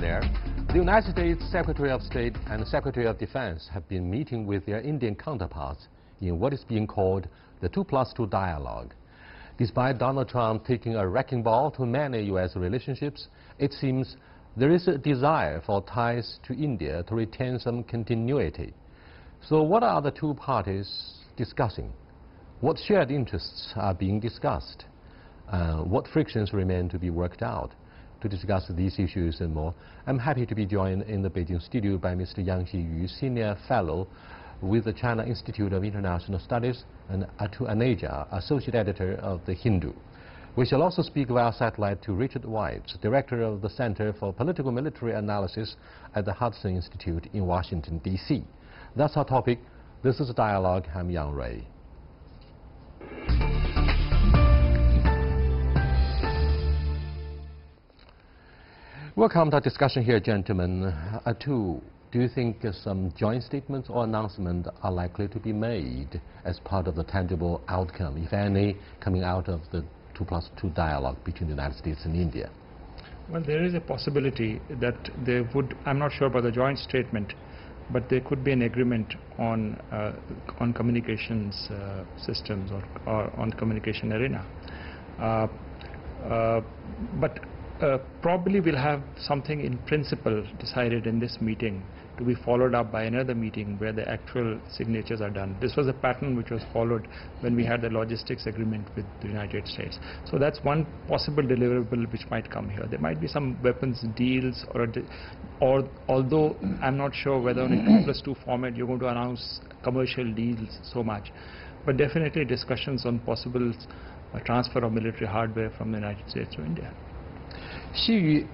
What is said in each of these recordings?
there. The United States Secretary of State and Secretary of Defense have been meeting with their Indian counterparts in what is being called the 2+2 dialogue. Despite Donald Trump taking a wrecking ball to many U.S. relationships, it seems there is a desire for ties to India to retain some continuity. So what are the two parties discussing? What shared interests are being discussed? What frictions remain to be worked out? To discuss these issues and more, I'm happy to be joined in the Beijing studio by Mr. Yang Xiyu, Senior Fellow with the China Institute of International Studies, and Atul Aneja, Associate Editor of the Hindu. We shall also speak via satellite to Richard White, Director of the Center for Political Military Analysis at the Hudson Institute in Washington, D.C. That's our topic. This is Dialogue. I'm Yang Rui. Welcome to our discussion here, gentlemen. Atul, do you think some joint statements or announcements are likely to be made as part of the tangible outcome, if any, coming out of the 2+2 dialogue between the United States and India? Well, there is a possibility that there would, I'm not sure about the joint statement, but there could be an agreement on communications systems or on the communication arena. Probably we'll have something in principle decided in this meeting to be followed up by another meeting where the actual signatures are done. This was a pattern which was followed when we had the logistics agreement with the United States. So that's one possible deliverable which might come here. There might be some weapons deals, or although I'm not sure whether on a 2+2 format you're going to announce commercial deals so much, but definitely discussions on possible transfer of military hardware from the United States to India. Xiyu,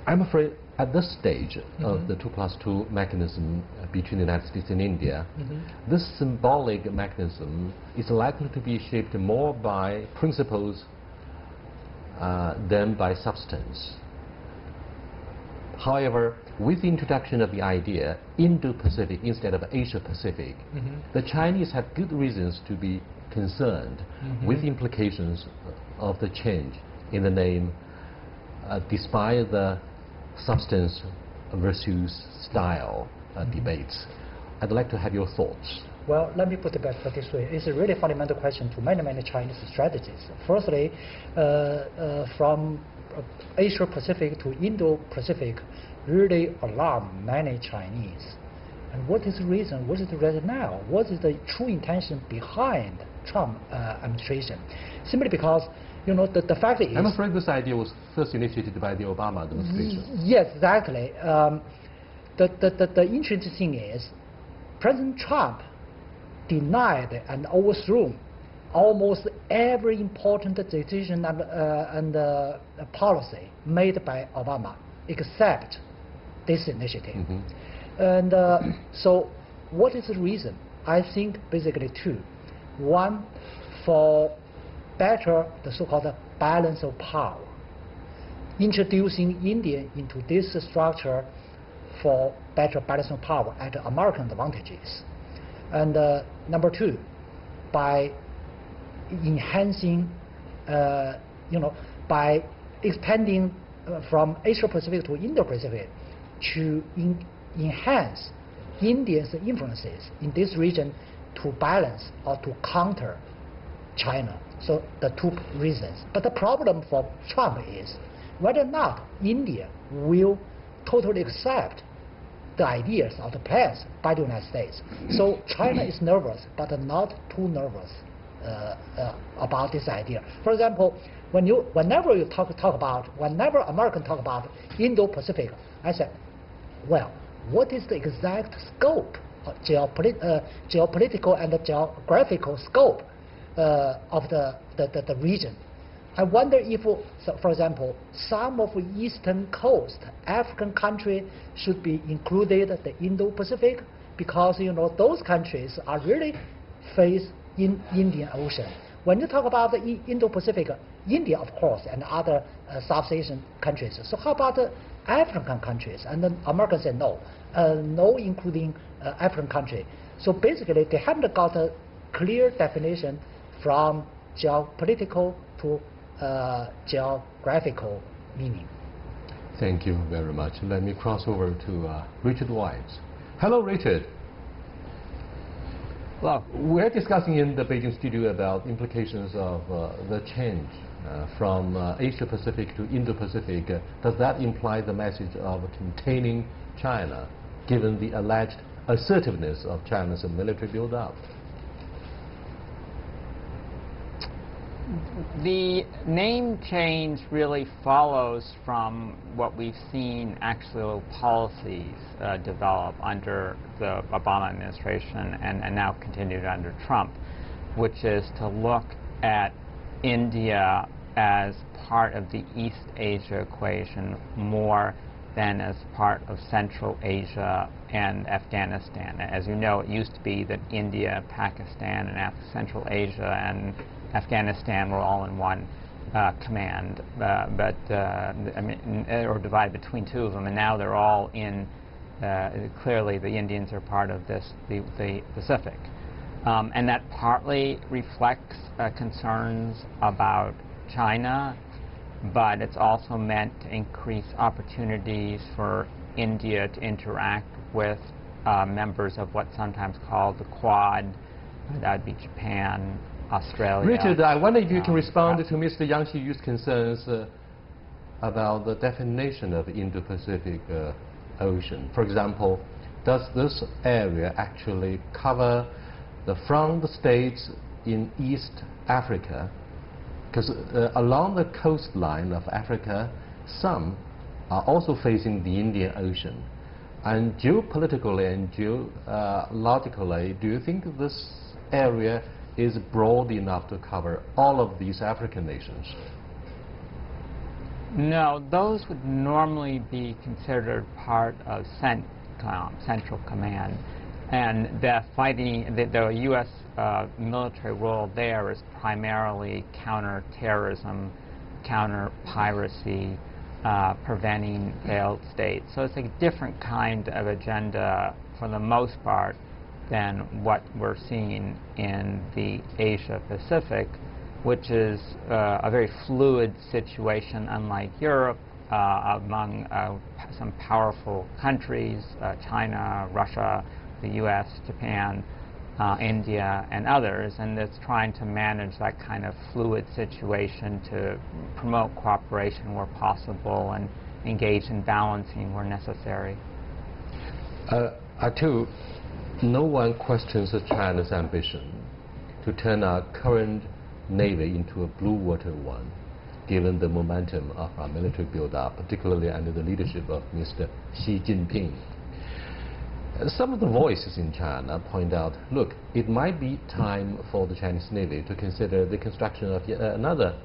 I'm afraid at this stage of the 2+2 mechanism between the United States and India, this symbolic mechanism is likely to be shaped more by principles than by substance. However, with the introduction of the idea Indo-Pacific instead of Asia-Pacific, the Chinese have good reasons to be concerned with the implications of the change in the name, despite the substance versus style debates. I'd like to have your thoughts. Well, let me put it back this way. It's a really fundamental question to many Chinese strategies. Firstly, from Asia-Pacific to Indo-Pacific really alarm many Chinese. And what is the reason? What is the rationale? What is the true intention behind Trump administration? Simply because, you know, the fact is... I'm afraid this idea was first initiated by the Obama administration. Yes, exactly. The interesting thing is, President Trump denied and overthrew almost every important decision and policy made by Obama, except this initiative. And so what is the reason? I think basically two. One, for better the so-called balance of power, introducing India into this structure for better balance of power at American advantages. And number two, by enhancing, by expanding from Asia-Pacific to Indo-Pacific to enhance India's influences in this region to balance or to counter China. So the two reasons. But the problem for Trump is whether or not India will totally accept the ideas or the plans by the United States. So China is nervous, but not too nervous about this idea. For example, whenever Americans talk about Indo-Pacific, I said, well, what is the exact scope, geopolitical and geographical scope of the region? I wonder if, so for example, some of Eastern Coast African countries should be included the Indo-Pacific, because those countries are really face in Indian Ocean. When you talk about the Indo-Pacific, India, of course, and other South Asian countries. So how about the African countries? And then Americans say no, no including African country. So basically, they haven't got a clear definition from geopolitical to geographical meaning. Thank you very much. Let me cross over to Richard White. Hello, Richard. Well, we're discussing in the Beijing studio about implications of the change from Asia-Pacific to Indo-Pacific. Does that imply the message of containing China, given the alleged assertiveness of China's military build-up? The name change really follows from what we've seen actual policies develop under the Obama administration and now continued under Trump, which is to look at India as part of the East Asia equation more than as part of Central Asia and Afghanistan. As you know, it used to be that India, Pakistan, and Central Asia and Afghanistan were all in one command, or divided between two of them, and now they're all in. Clearly, the Indians are part of the Pacific, and that partly reflects concerns about China, but it's also meant to increase opportunities for India to interact with members of what's sometimes called the Quad. That would be Japan, Australia. Richard, I wonder if you can respond to Mr. Yang Xiyu's concerns about the definition of the Indo-Pacific Ocean. For example, does this area actually cover from the states in East Africa? Because along the coastline of Africa, some are also facing the Indian Ocean. And geopolitically and geologically, do you think this area is broad enough to cover all of these African nations? No, those would normally be considered part of CENTCOM, Central Command. And the U.S. Military role there is primarily counter-terrorism, counter-piracy, preventing failed states. So it's a different kind of agenda for the most part than what we're seeing in the Asia-Pacific, which is a very fluid situation, unlike Europe, among some powerful countries, China, Russia, the U.S., Japan, India, and others, and it's trying to manage that kind of fluid situation to promote cooperation where possible and engage in balancing where necessary. Too, no one questions China's ambition to turn our current Navy into a blue water one, given the momentum of our military build-up, particularly under the leadership of Mr. Xi Jinping. Some of the voices in China point out, look, it might be time for the Chinese Navy to consider the construction of yet another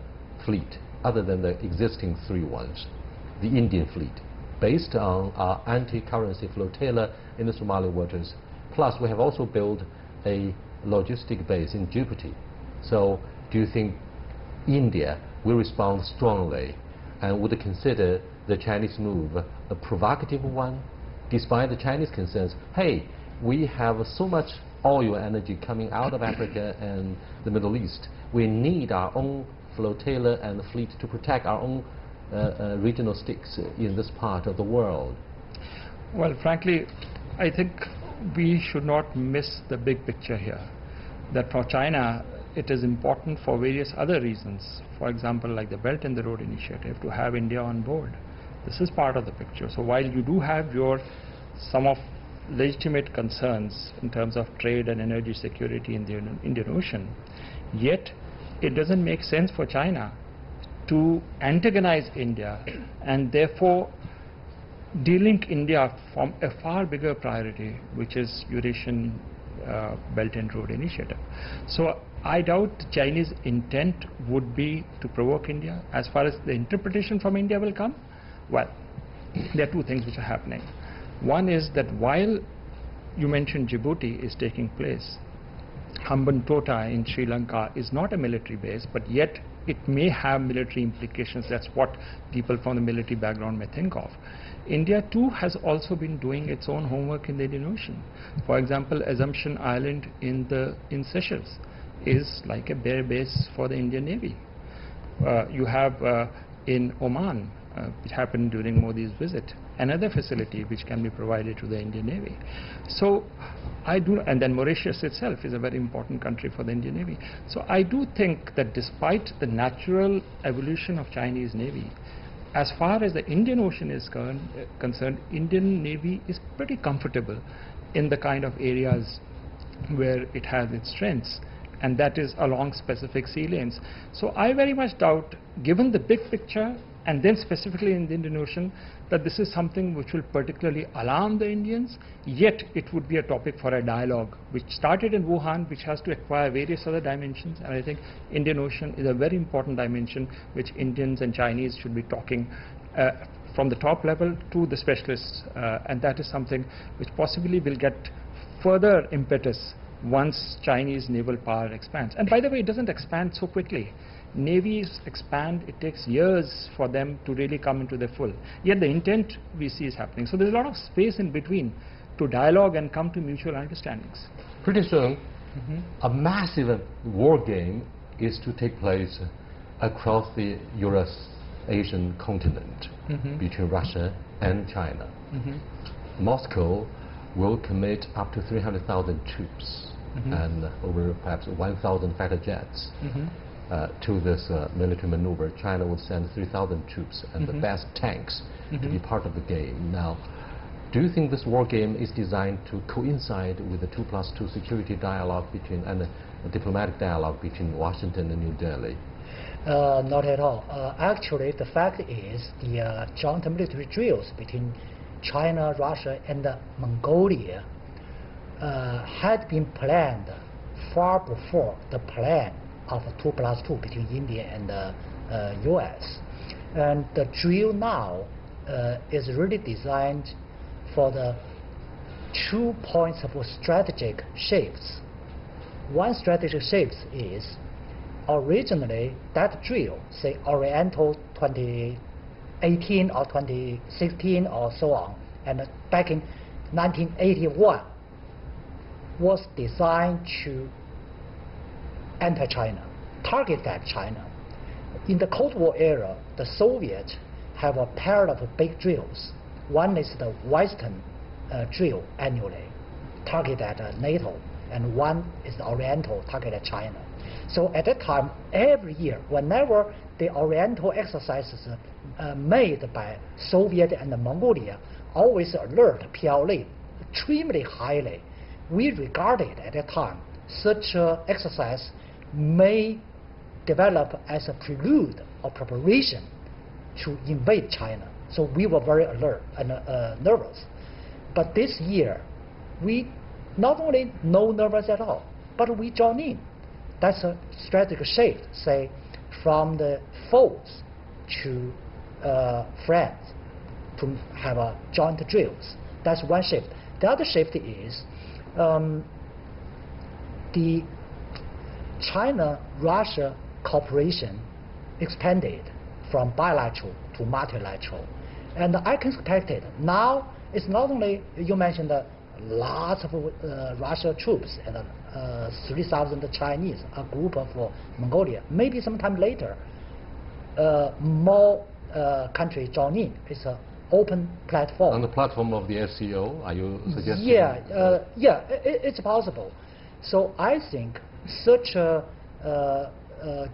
fleet, other than the existing three ones, the Indian fleet, based on our anti-currency flotilla in the Somali waters. Plus, we have also built a logistic base in Djibouti. So, do you think India will respond strongly and would consider the Chinese move a provocative one, despite the Chinese concerns? Hey, we have so much oil energy coming out of Africa and the Middle East. We need our own flotilla and fleet to protect our own regional sticks in this part of the world. Well, frankly, I think we should not miss the big picture here. That for China, it is important for various other reasons. For example, like the Belt and the Road Initiative, to have India on board. This is part of the picture. So while you do have some of legitimate concerns in terms of trade and energy security in the Indian Ocean, yet it doesn't make sense for China to antagonize India and therefore de-link India from a far bigger priority, which is Eurasian Belt and Road Initiative. So I doubt Chinese intent would be to provoke India. As far as the interpretation from India will come, well, there are two things which are happening. One is that while you mentioned Djibouti is taking place, Hambantota in Sri Lanka is not a military base, but yet it may have military implications. That's what people from the military background may think of. India too has also been doing its own homework in the Indian Ocean. For example, Assumption Island in Seychelles is like a bare base for the Indian Navy. You have in Oman, It happened during Modi's visit. Another facility which can be provided to the Indian Navy. So I do, and then Mauritius itself is a very important country for the Indian Navy. So I do think that despite the natural evolution of Chinese Navy, as far as the Indian Ocean is concerned, Indian Navy is pretty comfortable in the kind of areas where it has its strengths, and that is along specific sea lanes. So I very much doubt, given the big picture, and then specifically in the Indian Ocean, that this is something which will particularly alarm the Indians, yet it would be a topic for a dialogue, which started in Wuhan, which has to acquire various other dimensions, and I think Indian Ocean is a very important dimension which Indians and Chinese should be talking from the top level to the specialists, and that is something which possibly will get further impetus once Chinese naval power expands. And by the way, it doesn't expand so quickly. Navies expand, it takes years for them to really come into their full. Yet the intent we see is happening. So there's a lot of space in between to dialogue and come to mutual understandings. Pretty soon, a massive war game is to take place across the Eurasian continent between Russia and China. Moscow will commit up to 300,000 troops and over perhaps 1,000 fighter jets to this military maneuver. China will send 3,000 troops and the best tanks to be part of the game. Now, do you think this war game is designed to coincide with the 2+2 security dialogue between and a diplomatic dialogue between Washington and New Delhi? Not at all. Actually, the fact is the joint military drills between China, Russia, and Mongolia had been planned far before the plan of 2+2 between India and US. And the drill now is really designed for the 2 points of strategic shifts. One strategic shift is originally that drill, say Oriental 2018 or 2016 or so on, and back in 1981 was designed to enter China, target that China. In the Cold War era, the Soviets have a pair of big drills. One is the Western drill annually, target at NATO, and one is the Oriental, target at China. So at that time, every year, whenever the Oriental exercises made by Soviet and Mongolia, always alert PLA extremely highly. We regarded at that time such exercise may develop as a prelude or preparation to invade China. So we were very alert and nervous. But this year, we not only no nervous at all, but we join in. That's a strategic shift, say, from the foes to friends to have a joint drills. That's one shift. The other shift is the China-Russia cooperation expanded from bilateral to multilateral. And I can expect it. Now, it's not only, you mentioned lots of Russia troops and 3,000 Chinese, a group of Mongolia. Maybe sometime later, more countries join in. It's an open platform. On the platform of the SCO, are you suggesting? Yeah, it's possible. So I think such a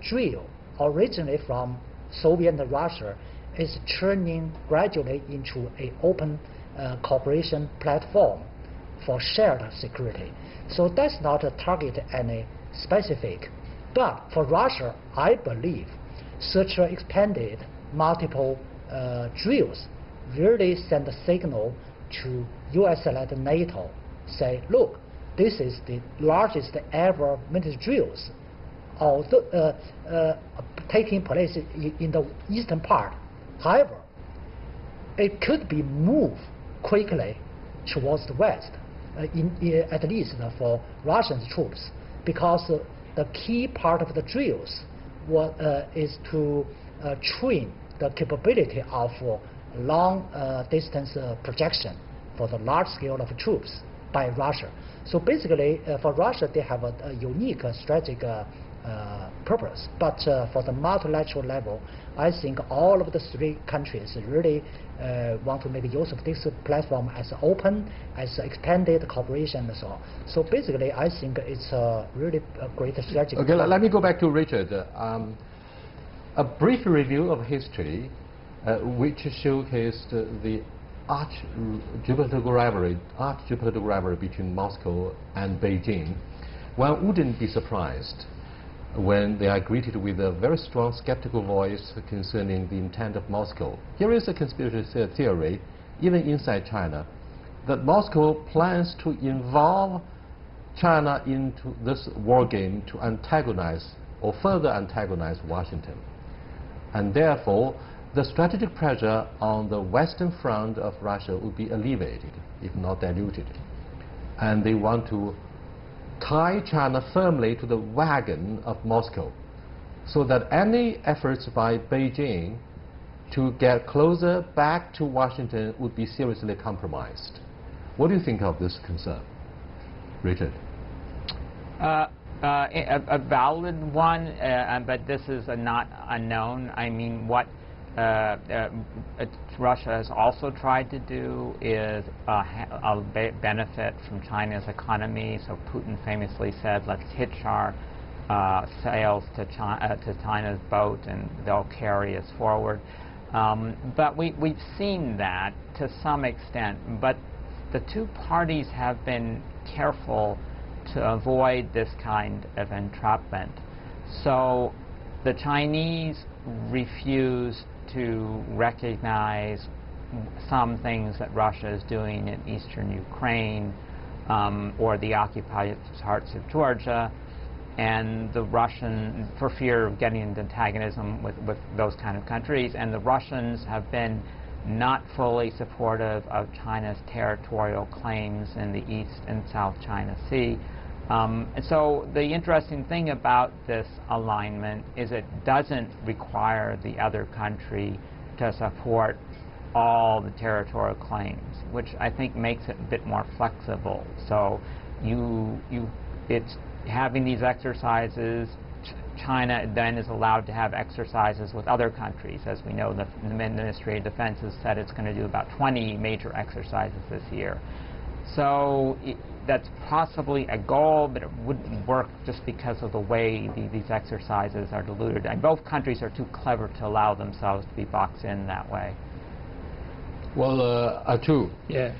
drill, originally from Soviet and Russia, is turning gradually into an open cooperation platform for shared security. So that's not a target any specific. But for Russia, I believe such expanded multiple drills really send a signal to US and NATO, say, look, this is the largest ever military drills taking place in the eastern part. However, it could be moved quickly towards the west, at least for Russian troops, because the key part of the drills is to train the capability of long distance projection for the large scale of troops by Russia. So basically, for Russia, they have a unique strategic purpose. But for the multilateral level, I think all of the three countries really want to make use of this platform as open, as expanded cooperation and so on. So basically, I think it's really a great strategy. Okay, let me go back to Richard. A brief review of history, which showcased the arch geopolitical rivalry between Moscow and Beijing. One wouldn't be surprised when they are greeted with a very strong skeptical voice concerning the intent of Moscow. Here is a conspiracy theory, even inside China, that Moscow plans to involve China into this war game to antagonize or further antagonize Washington. And therefore, the strategic pressure on the western front of Russia would be alleviated, if not diluted. And they want to tie China firmly to the wagon of Moscow, so that any efforts by Beijing to get closer back to Washington would be seriously compromised. What do you think of this concern, Richard? A valid one, but this is not unknown. I mean, what Russia has also tried to do is benefit from China's economy. So Putin famously said, let's hitch our sails to China's boat and they'll carry us forward. But we've seen that to some extent. But the two parties have been careful to avoid this kind of entrapment. So the Chinese refuse to recognize some things that Russia is doing in eastern Ukraine or the occupied parts of Georgia, and the Russian, for fear of getting into antagonism with those kind of countries, and the Russians have been not fully supportive of China's territorial claims in the East and South China Sea. And so the interesting thing about this alignment is it doesn't require the other country to support all the territorial claims, which I think makes it a bit more flexible. So it's having these exercises. China then is allowed to have exercises with other countries. As we know, the Ministry of Defense has said it's going to do about 20 major exercises this year. So that's possibly a goal, but it wouldn't work just because of the way these exercises are diluted. And both countries are too clever to allow themselves to be boxed in that way. Well, Atu, Yeah.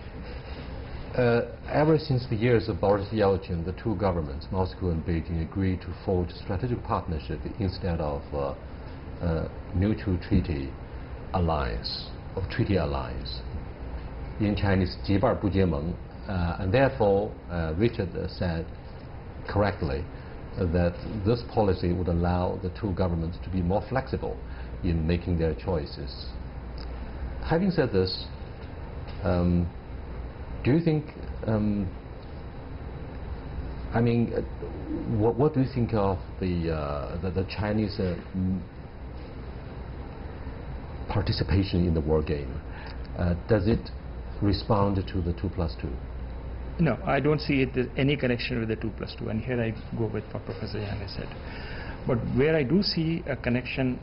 Ever since the years of Boris Yeltsin, the two governments, Moscow and Beijing, agreed to forge strategic partnership instead of mutual treaty alliance, in Chinese, 结伴不结盟, and therefore, Richard said correctly that this policy would allow the two governments to be more flexible in making their choices. Having said this, do you think, I mean, what do you think of the Chinese participation in the war game? Does it respond to the 2+2? No, I don't see it as any connection with the 2+2, and here I go with what Professor Yang has said. But where I do see a connection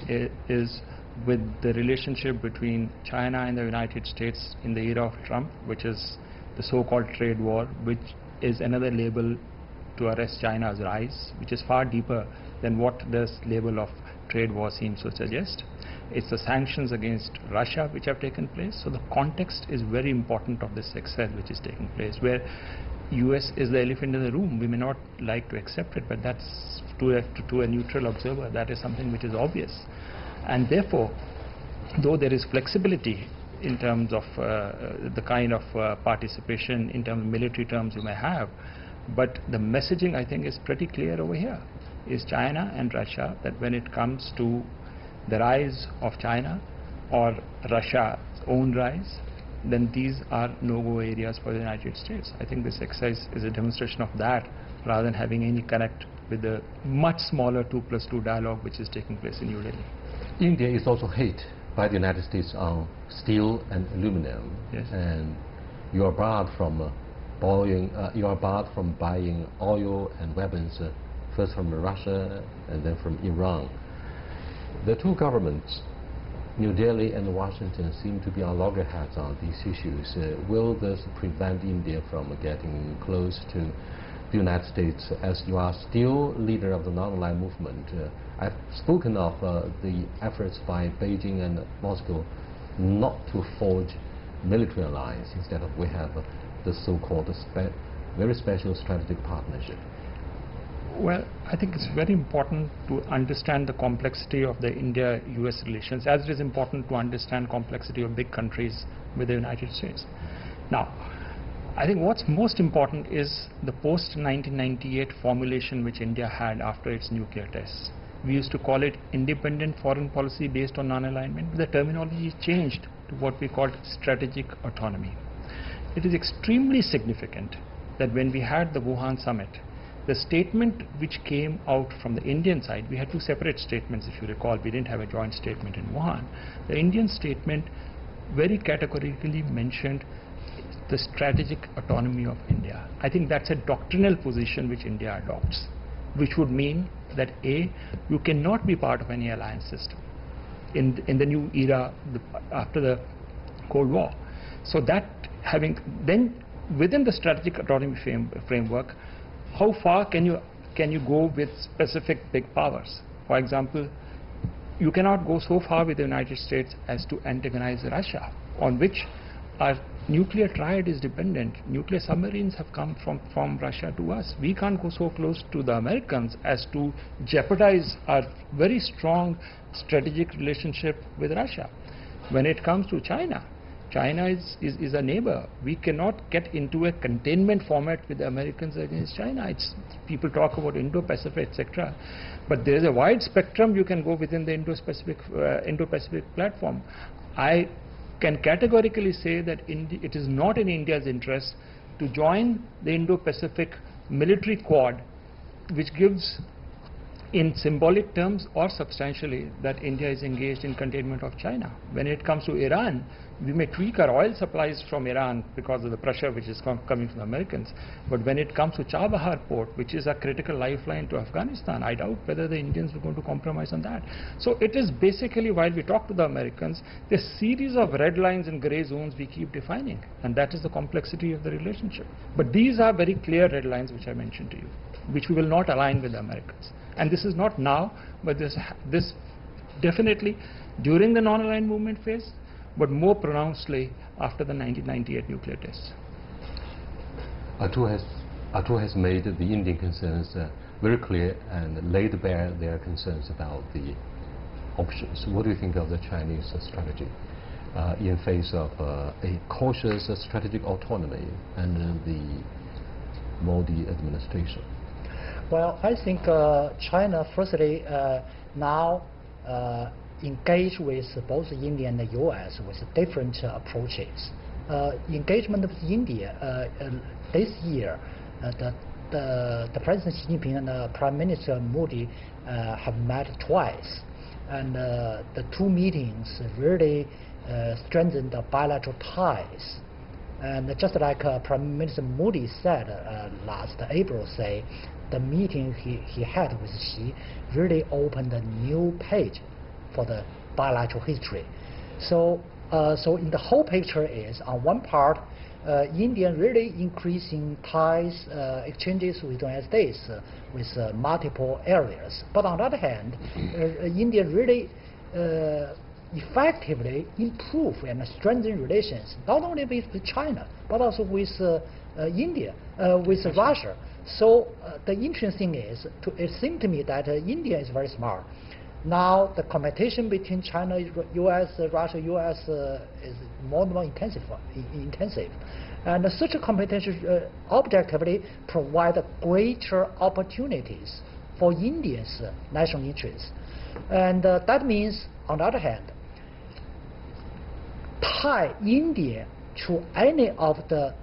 is with the relationship between China and the United States in the era of Trump, which is the so-called trade war, which is another label to arrest China's rise, which is far deeper than what this label of trade war seems to suggest. It's the sanctions against Russia which have taken place. So the context is very important of this exercise which is taking place, where US is the elephant in the room. We may not like to accept it, but that's to a neutral observer, that is something which is obvious. And therefore, though there is flexibility in terms of the kind of participation in terms of military terms you may have, but the messaging I think is pretty clear over here. Is China and Russia, that when it comes to the rise of China or Russia's own rise, then these are no-go areas for the United States. I think this exercise is a demonstration of that, rather than having any connect with the much smaller 2+2 dialogue which is taking place in New Delhi. India is also hit by the United States on steel and aluminum, yes. And you are barred from buying oil and weapons first from Russia and then from Iran. The two governments, New Delhi and Washington, seem to be on loggerheads on these issues. Will this prevent India from getting close to the United States, as you are still leader of the non-aligned movement? I've spoken of the efforts by Beijing and Moscow not to forge military alliance. Instead of we have the so-called very special strategic partnership. Well, I think it's very important to understand the complexity of the India-US relations, as it is important to understand complexity of big countries with the United States. Now, I think what's most important is the post-1998 formulation which India had after its nuclear tests. We used to call it independent foreign policy based on non-alignment. The terminology changed to what we called strategic autonomy. It is extremely significant that when we had the Wuhan summit, the statement which came out from the Indian side, we had two separate statements, if you recall. We didn't have a joint statement in Wuhan. The Indian statement very categorically mentioned the strategic autonomy of India. I think that's a doctrinal position which India adopts, which would mean that A, you cannot be part of any alliance system in the new era after the Cold War. So that having, then within the strategic autonomy framework, how far can you go with specific big powers? For example, you cannot go so far with the United States as to antagonize Russia, on which our nuclear triad is dependent. Nuclear submarines have come from Russia to us. We can't go so close to the Americans as to jeopardize our very strong strategic relationship with Russia. When it comes to China, China is a neighbor. We cannot get into a containment format with the Americans against China. People talk about Indo-Pacific, etc. But there is a wide spectrum you can go within the Indo-Pacific platform. I can categorically say that it is not in India's interest to join the Indo-Pacific military quad, which gives in symbolic terms or substantially that India is engaged in containment of China. When it comes to Iran, we may tweak our oil supplies from Iran because of the pressure which is coming from the Americans. But when it comes to Chabahar port, which is a critical lifeline to Afghanistan, I doubt whether the Indians are going to compromise on that. So it is basically, while we talk to the Americans, the series of red lines and gray zones we keep defining. And that is the complexity of the relationship. But these are very clear red lines which I mentioned to you, which we will not align with the Americans. And this is not now, but this definitely during the non-aligned movement phase, but more pronouncedly after the 1998 nuclear tests. Atul has made the Indian concerns very clear and laid bare their concerns about the options. What do you think of the Chinese strategy in face of a cautious strategic autonomy under the Modi administration? Well, I think China, firstly, now engage with both India and the US with different approaches. Engagement with India this year, the President Xi Jinping and Prime Minister Modi have met twice, and the two meetings really strengthened the bilateral ties. And just like Prime Minister Modi said last April, the meeting he had with Xi really opened a new page for the bilateral history. So in the whole picture is, on one part, India really increasing ties, exchanges with the United States with multiple areas. But on the other hand, India really effectively improve and strengthen relations, not only with China, but also with India, with Russia. So the interesting thing is, it seems to me that India is very smart. Now the competition between China, US, Russia, US is more and more intensive. And such a competition objectively provide greater opportunities for India's national interests. And that means, on the other hand, tie India to any of the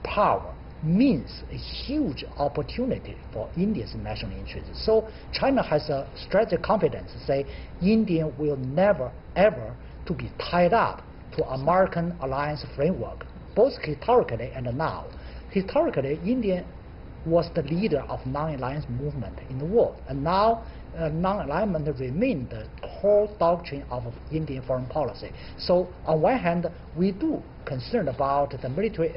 power means a huge opportunity for India's national interests. So China has a strategic confidence to say India will never ever to be tied up to American alliance framework, both historically and now. Historically, India was the leader of non-alliance movement in the world. And now non-alignment remains the core doctrine of Indian foreign policy. So on one hand, we do concerned about the military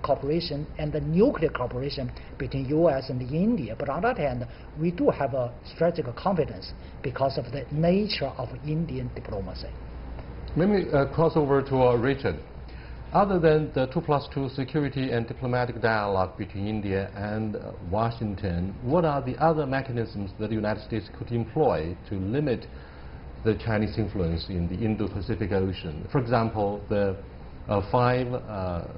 cooperation and the nuclear cooperation between U.S. and India. But on the other hand, we do have a strategic confidence because of the nature of Indian diplomacy. Let me cross over to Richard. Other than the 2+2 security and diplomatic dialogue between India and Washington, what are the other mechanisms that the United States could employ to limit the Chinese influence in the Indo-Pacific Ocean? For example, the 5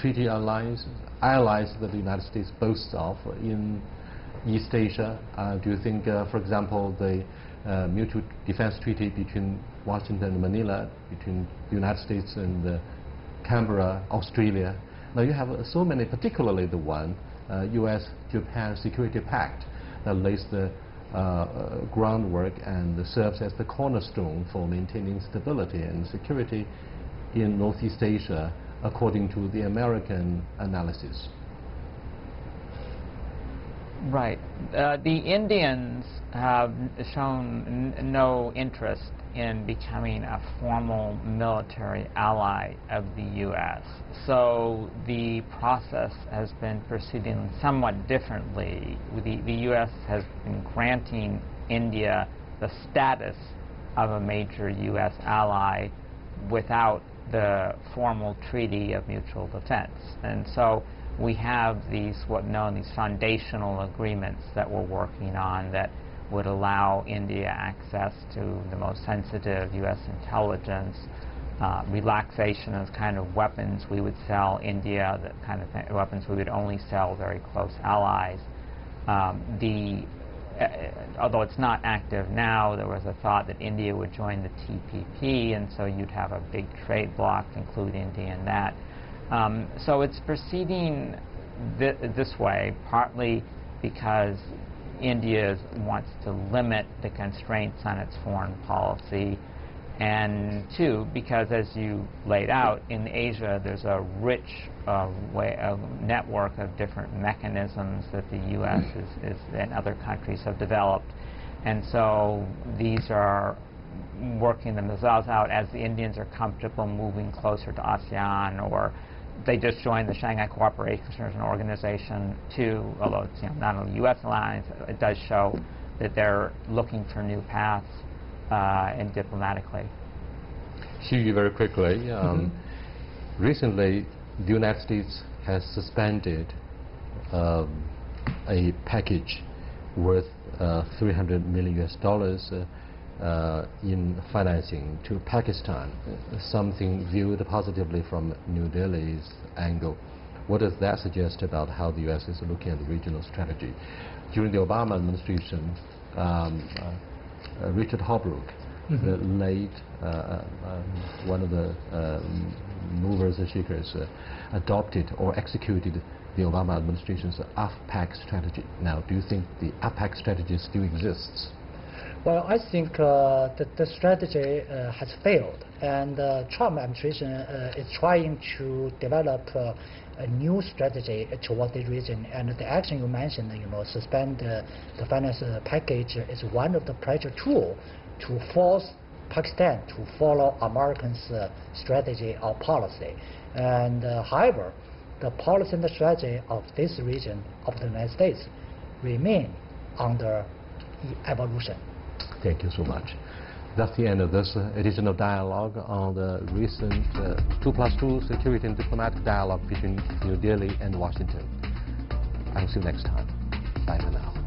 treaty allies that the United States boasts of in East Asia. Do you think, for example, the mutual defense treaty between Washington and Manila, between the United States and Canberra, Australia. Now you have so many, particularly the one U.S.-Japan Security Pact that lays the groundwork and serves as the cornerstone for maintaining stability and security in Northeast Asia, according to the American analysis. Right. The Indians have shown no interest in becoming a formal military ally of the U.S. So the process has been proceeding somewhat differently. The U.S. has been granting India the status of a major U.S. ally without the formal treaty of mutual defense. And so we have these these foundational agreements that we're working on that would allow India access to the most sensitive U.S. intelligence, relaxation of kind of weapons we would sell India, the kind of weapons we would only sell very close allies. Although it's not active now, there was a thought that India would join the TPP, and so you'd have a big trade bloc, include India in that. So it's proceeding this way, partly because India wants to limit the constraints on its foreign policy, and 2, because as you laid out, in Asia there's a rich network of different mechanisms that the U.S. and other countries have developed. And so these are working themselves out as the Indians are comfortable moving closer to ASEAN, or they just joined the Shanghai Cooperation as an organization too, although it's not only U.S. alliance, it does show that they're looking for new paths and diplomatically. Xu, very quickly. Recently, the United States has suspended a package worth $300 million in financing to Pakistan, something viewed positively from New Delhi's angle. What does that suggest about how the U.S. is looking at the regional strategy? During the Obama administration, Richard Holbrooke, the late one of the movers and shakers, adopted or executed the Obama administration's APEC strategy. Now, do you think the APEC strategy still exists? Well, I think that the strategy has failed, and the Trump administration is trying to develop a new strategy toward the region. And the action you mentioned, suspend the finance package, is one of the pressure tools to force Pakistan to follow Americans' strategy or policy. And however, the policy and the strategy of this region of the United States remain under evolution. Thank you so much. That's the end of this edition of Dialogue on the recent 2+2 security and diplomatic dialogue between New Delhi and Washington. I'll see you next time. Bye for now.